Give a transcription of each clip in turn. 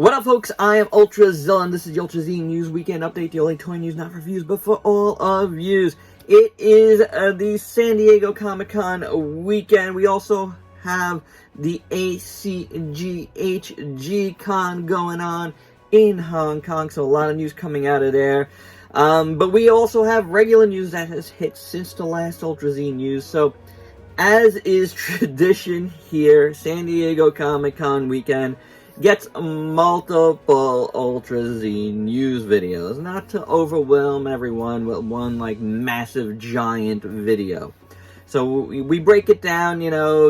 What up, folks? I am Ultrazilla, and this is the Ultra Z News Weekend Update, the only toy news not for views, but for all of yous. It is the San Diego Comic-Con weekend. We also have the ACGHG Con going on in Hong Kong, so a lot of news coming out of there. But we also have regular news that has hit since the last Ultra Z News, so as is tradition here, San Diego Comic-Con weekend gets multiple Ultra Z News videos, not to overwhelm everyone with one like massive giant video. So we break it down,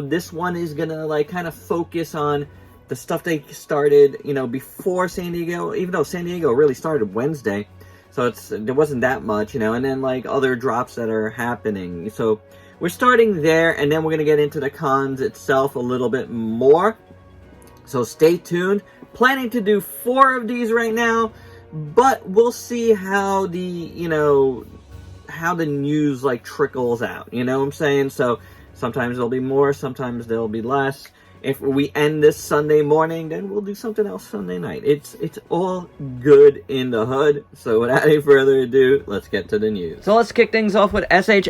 this one is gonna like kind of focus on the stuff they started, before San Diego, even though San Diego really started Wednesday, so there wasn't that much, and then like other drops that are happening. So we're starting there, and then we're gonna get into the cons itself a little bit more. So stay tuned. Planning to do 4 of these right now, but we'll see how the, how the news like trickles out. You know what I'm saying? So sometimes there'll be more, sometimes there'll be less. If we end this Sunday morning, then we'll do something else Sunday night. It's all good in the hood. So without any further ado, let's get to the news. So let's kick things off with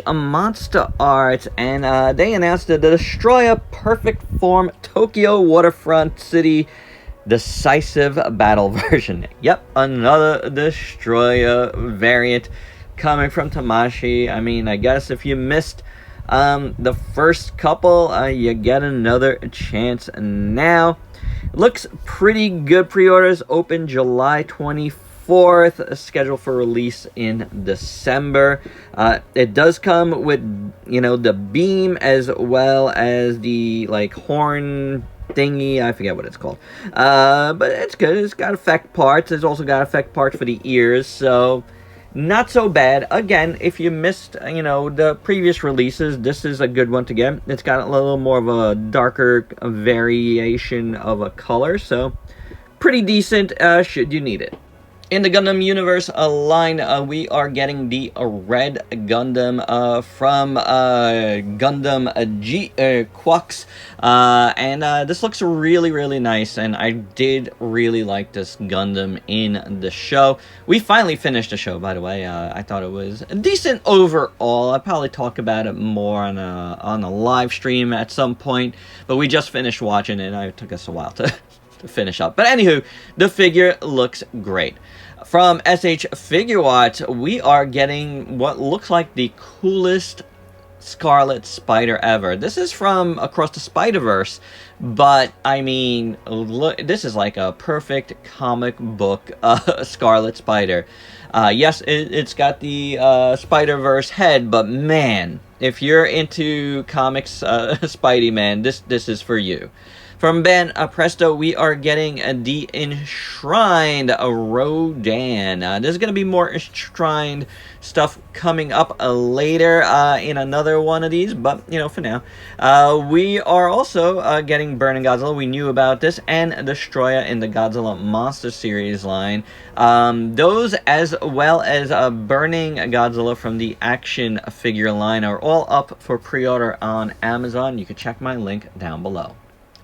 Monster Art, and they announced the DESTROYAH Perfect Form Tokyo Waterfront City Decisive Battle version. Yep, another DESTROYAH variant coming from Tamashii. I mean, I guess if you missed the first couple, you get another chance now. Looks pretty good. Pre-orders open July 24th, scheduled for release in December. It does come with, the beam as well as the like horn thingy. I forget what it's called, but it's good. It's got effect parts. It's also got effect parts for the ears, so not so bad. Again, if you missed, the previous releases, this is a good one to get. It's got a little more of a darker variation of a color, so pretty decent should you need it. In the Gundam Universe line, we are getting the Red Gundam from Gundam Quux, and this looks really, really nice, and I did really like this Gundam in the show. We finally finished the show, by the way. I thought it was decent overall. I'll probably talk about it more on a live stream at some point, but we just finished watching it, and it took us a while to finish up. But anywho, the figure looks great. From SH Figuarts, we are getting what looks like the coolest Scarlet Spider ever. This is from Across the Spider-Verse, but I mean, look, this is like a perfect comic book Scarlet Spider. Yes, it's got the Spider-Verse head, but man, if you're into comics, Spidey man, this is for you. From Ben Presto, we are getting the Enshrined Rodan. There's going to be more Enshrined stuff coming up later in another one of these, but, for now. We are also getting Burning Godzilla. We knew about this, and Destroyah in the Godzilla Monster Series line. Those, as well as Burning Godzilla from the action figure line, are all up for pre-order on Amazon. You can check my link down below.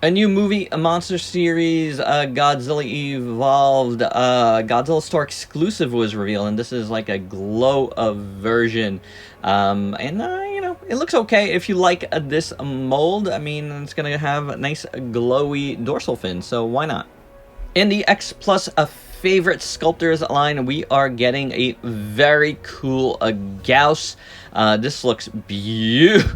A new movie, a Monster Series, Godzilla Evolved, Godzilla Store exclusive was revealed, and this is like a glow-up version, and, it looks okay if you like this mold. I mean, it's gonna have a nice glowy dorsal fin, so why not? In the X Plus Favorite Sculptors line, we are getting a very cool Gauss. This looks beautiful.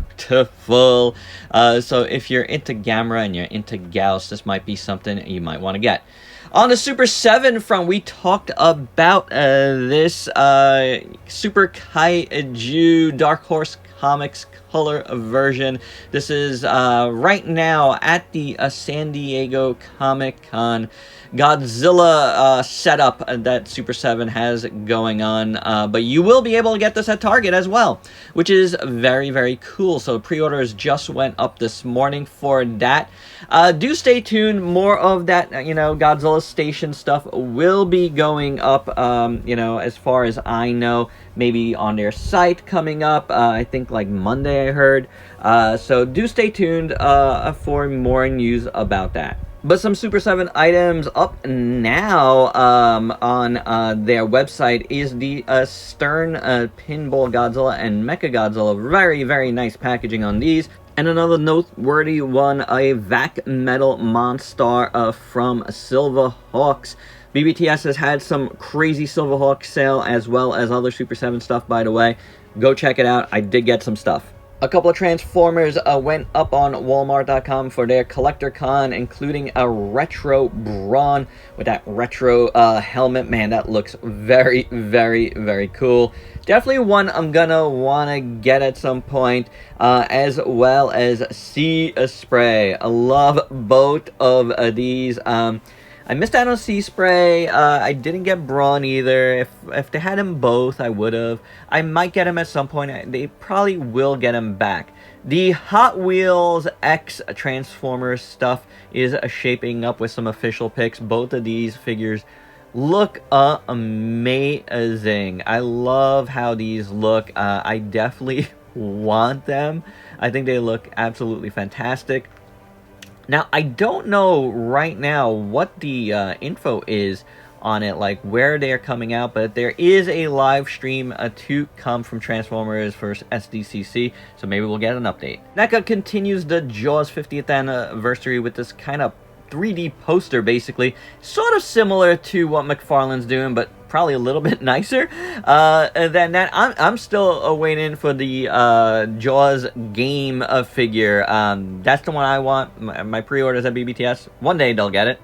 So if you're into Gamera and you're into Gauss, this might be something you might want to get. On the SUPER7 front, we talked about this Super Kaiju Dark Horse Comics color version. This is right now at the San Diego Comic-Con Godzilla setup that SUPER7 has going on, but you will be able to get this at Target as well, which is very, very cool. So pre-orders just went up this morning for that. Do stay tuned. More of that, Godzilla Station stuff will be going up, as far as I know, maybe on their site coming up, I think like Monday I heard. So do stay tuned for more news about that. But some Super 7 items up now on their website is the Stern Pinball Godzilla and Mecha Godzilla. Very, very nice packaging on these. And another noteworthy one, a Vac Metal Monstar from Silverhawks. BBTS has had some crazy Silverhawk sale as well as other Super 7 stuff, by the way. Go check it out. I did get some stuff. A couple of Transformers went up on Walmart.com for their Collector Con, including a retro Brawn with that retro helmet. Man, that looks very, very, very cool. Definitely one I'm gonna want to get at some point, as well as Sea Spray. I love both of these. I missed out on Sea Spray. I didn't get Brawn either. If they had them both, I would have. I might get them at some point. They probably will get them back. The Hot Wheels X Transformers stuff is shaping up with some official picks. Both of these figures look amazing. I love how these look. I definitely want them. I think they look absolutely fantastic. Now, I don't know right now what the info is on it, like where they're coming out, but there is a live stream to come from Transformers for SDCC, so maybe we'll get an update. NECA continues the Jaws 50th anniversary with this kind of 3D poster, basically. Sort of similar to what McFarlane's doing, but probably a little bit nicer than that. I'm still waiting for the Jaws game figure. That's the one I want. My pre-orders at BBTS. One day they'll get it.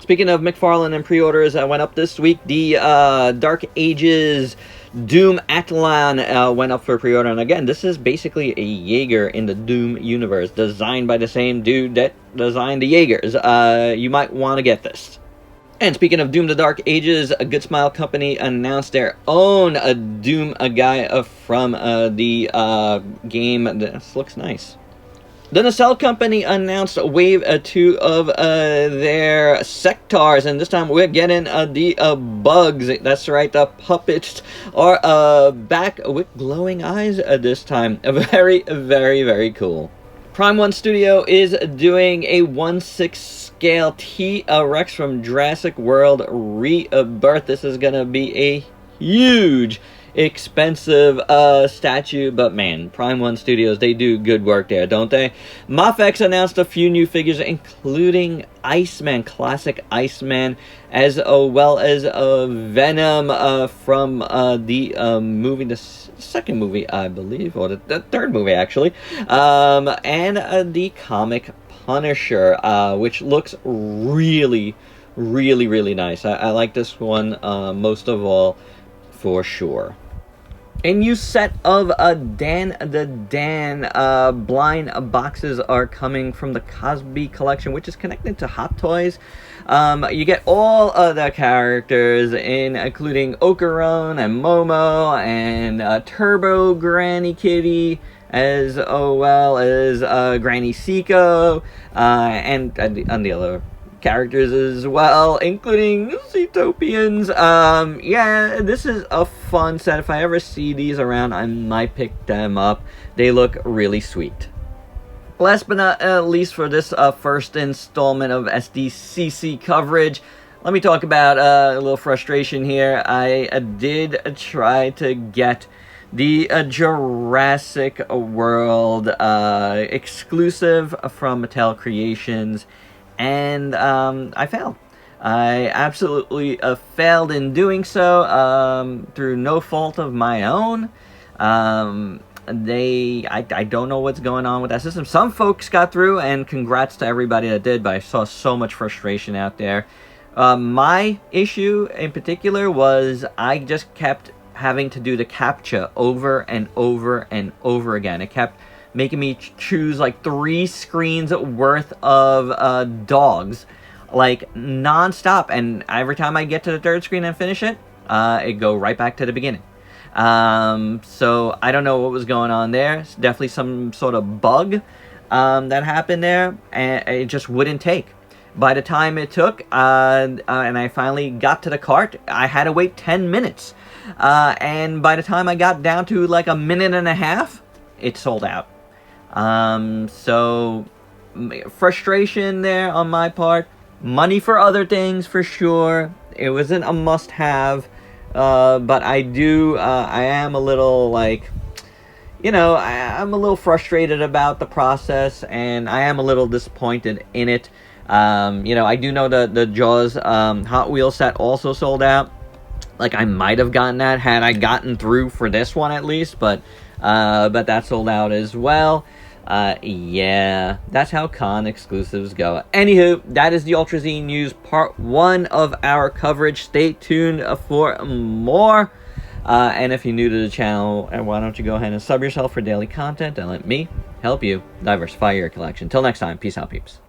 Speaking of McFarlane and pre-orders, I went up this week. The Dark Ages Doom Atlan went up for pre-order. And again, this is basically a Jaeger in the Doom universe, designed by the same dude that designed the Jaegers. You might want to get this. And speaking of Doom the Dark Ages, a Good Smile Company announced their own Doom guy from the game. This looks nice. The Nacelle Company announced Wave 2 of their Sectars, and this time we're getting the Bugs. That's right, the puppets are back with glowing eyes this time. Very, very, very cool. Prime 1 Studio is doing a 1/6 scale T-Rex from Jurassic World Rebirth. This is going to be a huge, expensive statue, but man, Prime 1 Studios, they do good work there, don't they? Mafex announced a few new figures, including Iceman, classic Iceman, as well as Venom from the movie, the second movie, I believe, or the third movie, actually, and the comic Punisher, which looks really, really, really nice. I like this one most of all, for sure. A new set of Dan the Dan blind boxes are coming from the Cosby collection, which is connected to Hot Toys. You get all of the characters, including Ocaron and Momo and Turbo Granny Kitty, as well as Granny Seiko, and the other characters as well, including Zootopians. Yeah, this is a fun set. If I ever see these around, I might pick them up. They look really sweet. Last but not least, for this first installment of SDCC coverage, let me talk about a little frustration here. I did try to get the Jurassic World exclusive from Mattel Creations, and I failed. I absolutely failed in doing so, through no fault of my own. I don't know what's going on with that system. Some folks got through, and congrats to everybody that did, but I saw so much frustration out there. My issue in particular was I just kept having to do the CAPTCHA over and over and over again. It kept making me choose like 3 screens worth of dogs, like non-stop, and every time I get to the 3rd screen and finish it, it go right back to the beginning. So I don't know what was going on there. It's definitely some sort of bug that happened there, and it just wouldn't take. By the time it took, and I finally got to the cart, I had to wait 10 minutes. And by the time I got down to like a minute and a half, it sold out. So frustration there on my part. money for other things for sure. It wasn't a must-have, but I am a little, like, you know, I'm a little frustrated about the process, and I am a little disappointed in it. You know, I do know the Jaws Hot Wheels set also sold out. Like, I might have gotten that had I gotten through for this one at least, but that sold out as well. Yeah, that's how con exclusives go. Anywho, that is the Ultrazine News part 1 of our coverage. Stay tuned for more. And if you're new to the channel, why don't you go ahead and sub yourself for daily content and let me help you diversify your collection. Till next time, peace out, peeps.